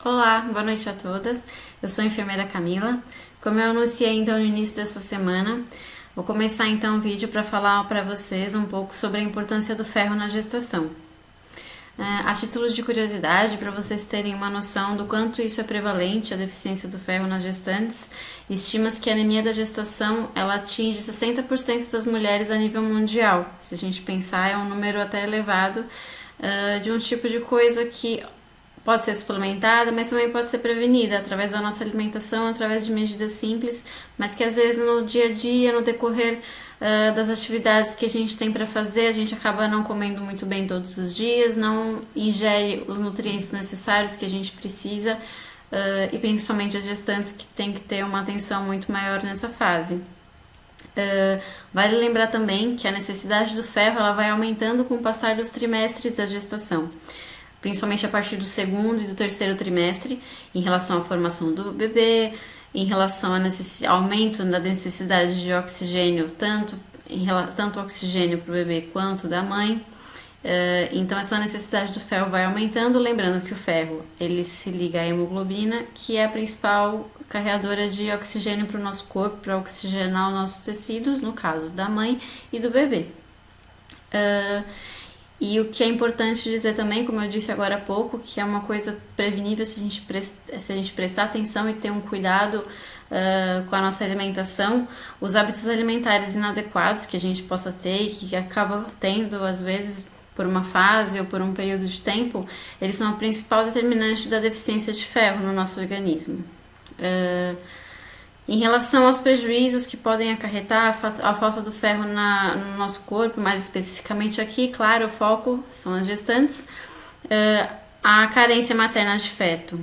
Olá, boa noite a todas. Eu sou a enfermeira Camila. Como eu anunciei então no início dessa semana, vou começar então o vídeo para falar para vocês um pouco sobre a importância do ferro na gestação. A título de curiosidade, para vocês terem uma noção do quanto isso é prevalente, a deficiência do ferro nas gestantes, estima-se que a anemia da gestação ela atinge 60% das mulheres a nível mundial. Se a gente pensar, é um número até elevado de um tipo de coisa que pode ser suplementada, mas também pode ser prevenida através da nossa alimentação, através de medidas simples, mas que às vezes no dia a dia, no decorrer das atividades que a gente tem para fazer, a gente acaba não comendo muito bem todos os dias, não ingere os nutrientes necessários que a gente precisa, e principalmente as gestantes que tem que ter uma atenção muito maior nessa fase. Vale lembrar também que a necessidade do ferro ela vai aumentando com o passar dos trimestres da gestação, principalmente a partir do segundo e do terceiro trimestre, em relação à formação do bebê, em relação ao aumento da necessidade de oxigênio, tanto oxigênio para o bebê quanto da mãe. Então essa necessidade do ferro vai aumentando, lembrando que o ferro ele se liga à hemoglobina, que é a principal carreadora de oxigênio para o nosso corpo, para oxigenar os nossos tecidos, no caso da mãe e do bebê. E o que é importante dizer também, como eu disse agora há pouco, que é uma coisa prevenível se a gente prestar atenção e ter um cuidado com a nossa alimentação, os hábitos alimentares inadequados que a gente possa ter e que acaba tendo às vezes por uma fase ou por um período de tempo, eles são a principal determinante da deficiência de ferro no nosso organismo. Em relação aos prejuízos que podem acarretar a falta do ferro no nosso corpo, mais especificamente aqui, claro, o foco são as gestantes, a carência materna de ferro.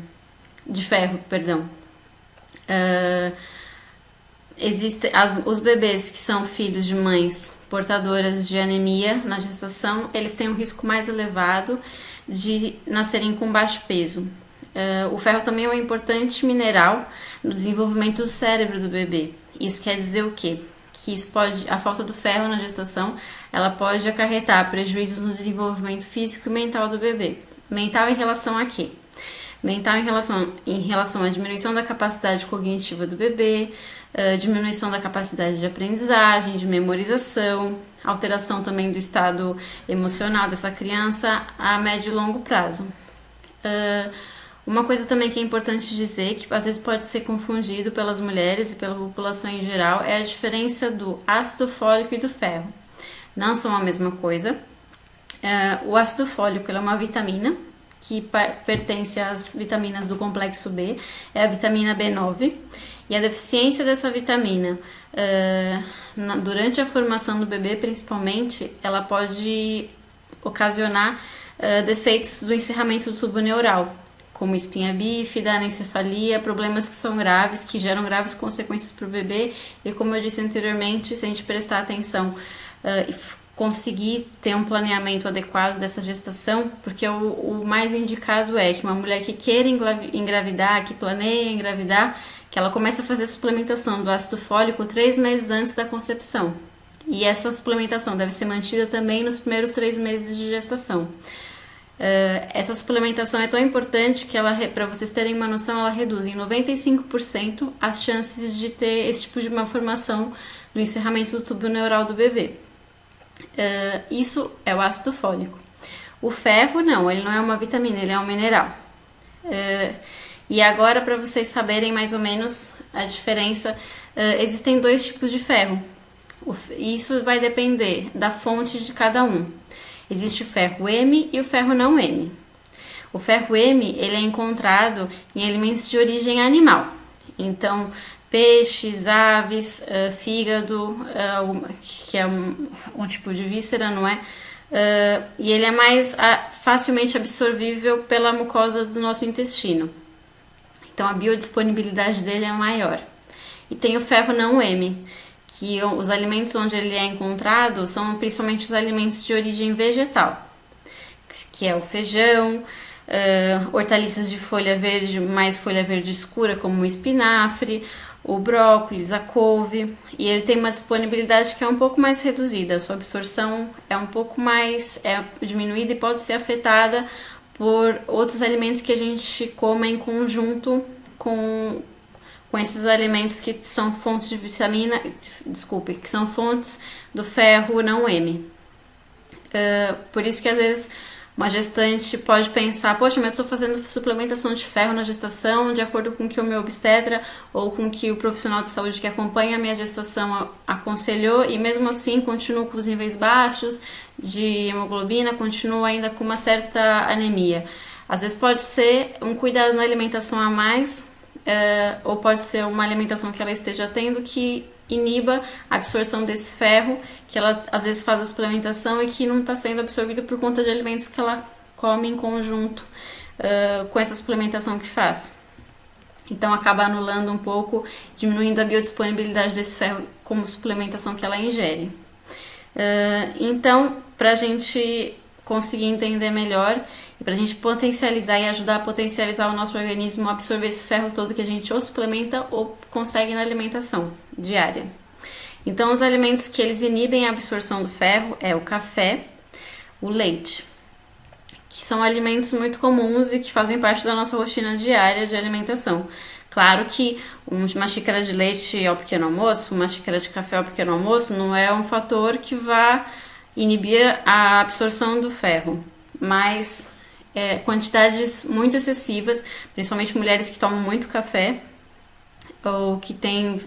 Os bebês que são filhos de mães portadoras de anemia na gestação, eles têm um risco mais elevado de nascerem com baixo peso. O ferro também é um importante mineral no desenvolvimento do cérebro do bebê. Isso quer dizer o quê? Que a falta do ferro na gestação, ela pode acarretar prejuízos no desenvolvimento físico e mental do bebê. Mental em relação a quê? Mental em relação à diminuição da capacidade cognitiva do bebê, diminuição da capacidade de aprendizagem, de memorização, alteração também do estado emocional dessa criança a médio e longo prazo. Uma coisa também que é importante dizer, que às vezes pode ser confundido pelas mulheres e pela população em geral, é a diferença do ácido fólico e do ferro. Não são a mesma coisa. O ácido fólico é uma vitamina que pertence às vitaminas do complexo B, é a vitamina B9, e a deficiência dessa vitamina durante a formação do bebê, principalmente, ela pode ocasionar defeitos do encerramento do tubo neural, como espinha bífida, anencefalia, problemas que são graves, que geram graves consequências para o bebê. E como eu disse anteriormente, se a gente prestar atenção e conseguir ter um planeamento adequado dessa gestação, porque o mais indicado é que uma mulher que queira engravidar, que planeia engravidar, que ela comece a fazer a suplementação do ácido fólico 3 meses antes da concepção. E essa suplementação deve ser mantida também nos primeiros 3 meses de gestação. Essa suplementação é tão importante que para vocês terem uma noção, ela reduz em 95% as chances de ter esse tipo de malformação do encerramento do tubo neural do bebê. Isso é o ácido fólico. O ferro não, ele não é uma vitamina, ele é um mineral. E agora, para vocês saberem mais ou menos a diferença, existem 2 tipos de ferro. Isso vai depender da fonte de cada um. Existe o ferro M e o ferro não M. O ferro M ele é encontrado em alimentos de origem animal. Então, peixes, aves, fígado, que é um tipo de víscera, não é? E ele é mais facilmente absorvível pela mucosa do nosso intestino. Então, a biodisponibilidade dele é maior. E tem o ferro não M, que os alimentos onde ele é encontrado são principalmente os alimentos de origem vegetal, que é o feijão, hortaliças de folha verde, mais folha verde escura, como o espinafre, o brócolis, a couve, e ele tem uma disponibilidade que é um pouco mais reduzida, a sua absorção é um pouco mais diminuída e pode ser afetada por outros alimentos que a gente come em conjunto com esses alimentos que são fontes de vitamina, desculpe, que são fontes do ferro não M. Por isso que às vezes uma gestante pode pensar, poxa, mas estou fazendo suplementação de ferro na gestação de acordo com o que o meu obstetra ou com o que o profissional de saúde que acompanha a minha gestação aconselhou e mesmo assim continuo com os níveis baixos de hemoglobina, continuo ainda com uma certa anemia. Às vezes pode ser um cuidado na alimentação a mais, ou pode ser uma alimentação que ela esteja tendo que iniba a absorção desse ferro, que ela às vezes faz a suplementação e que não está sendo absorvido por conta de alimentos que ela come em conjunto com essa suplementação que faz. Então acaba anulando um pouco, diminuindo a biodisponibilidade desse ferro como suplementação que ela ingere. Então, para a gente conseguir entender melhor e para a gente potencializar e ajudar a potencializar o nosso organismo a absorver esse ferro todo que a gente ou suplementa ou consegue na alimentação diária. Então, os alimentos que eles inibem a absorção do ferro é o café, o leite, que são alimentos muito comuns e que fazem parte da nossa rotina diária de alimentação. Claro que uma xícara de leite ao pequeno almoço, uma xícara de café ao pequeno almoço não é um fator que vá inibir a absorção do ferro, mas quantidades muito excessivas, principalmente mulheres que tomam muito café ou que têm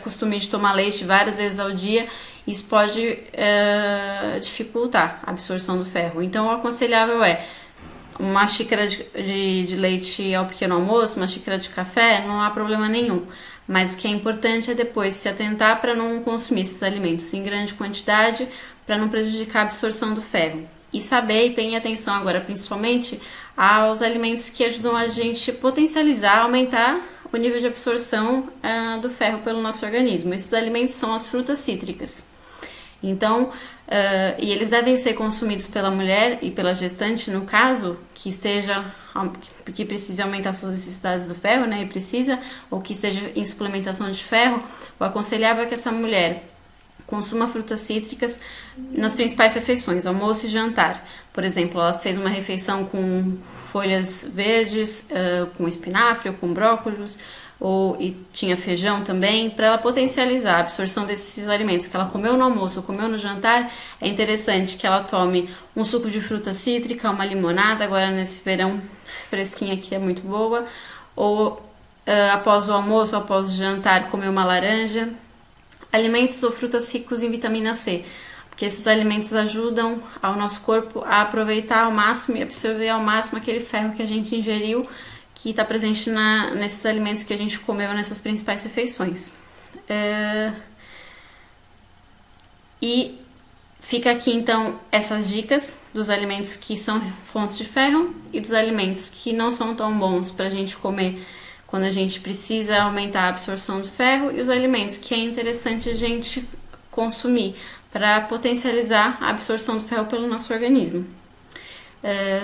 costume de tomar leite várias vezes ao dia, isso pode dificultar a absorção do ferro. Então, o aconselhável é uma xícara de leite ao pequeno almoço, uma xícara de café, não há problema nenhum. Mas o que é importante é depois se atentar para não consumir esses alimentos em grande quantidade, para não prejudicar a absorção do ferro. E saber e ter atenção agora, principalmente, aos alimentos que ajudam a gente potencializar, aumentar o nível de absorção do ferro pelo nosso organismo. Esses alimentos são as frutas cítricas. Então, e eles devem ser consumidos pela mulher e pela gestante, no caso, que precise aumentar suas necessidades do ferro, né, e precisa, ou que esteja em suplementação de ferro, o aconselhável é que essa mulher consuma frutas cítricas nas principais refeições, almoço e jantar. Por exemplo, ela fez uma refeição com folhas verdes, com espinafre ou com brócolis, e tinha feijão também, para ela potencializar a absorção desses alimentos que ela comeu no almoço ou comeu no jantar. É interessante que ela tome um suco de fruta cítrica, uma limonada, agora nesse verão fresquinha aqui é muito boa, ou após o almoço, após o jantar, comer uma laranja. Alimentos ou frutas ricos em vitamina C, porque esses alimentos ajudam ao nosso corpo a aproveitar ao máximo e absorver ao máximo aquele ferro que a gente ingeriu, que está presente nesses alimentos que a gente comeu nessas principais refeições. E fica aqui então essas dicas dos alimentos que são fontes de ferro e dos alimentos que não são tão bons para a gente comer quando a gente precisa aumentar a absorção do ferro, e os alimentos que é interessante a gente consumir para potencializar a absorção do ferro pelo nosso organismo.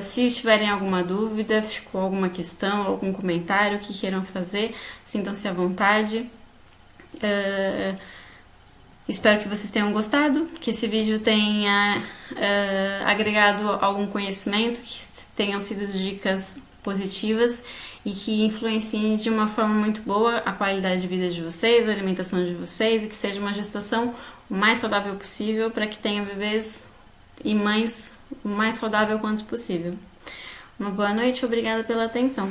Se tiverem alguma dúvida, ficou alguma questão, algum comentário que queiram fazer, sintam-se à vontade. Espero que vocês tenham gostado, que esse vídeo tenha agregado algum conhecimento, que tenham sido dicas positivas e que influenciem de uma forma muito boa a qualidade de vida de vocês, a alimentação de vocês, e que seja uma gestação o mais saudável possível para que tenham bebês e mães o mais saudável quanto possível. Uma boa noite, obrigada pela atenção.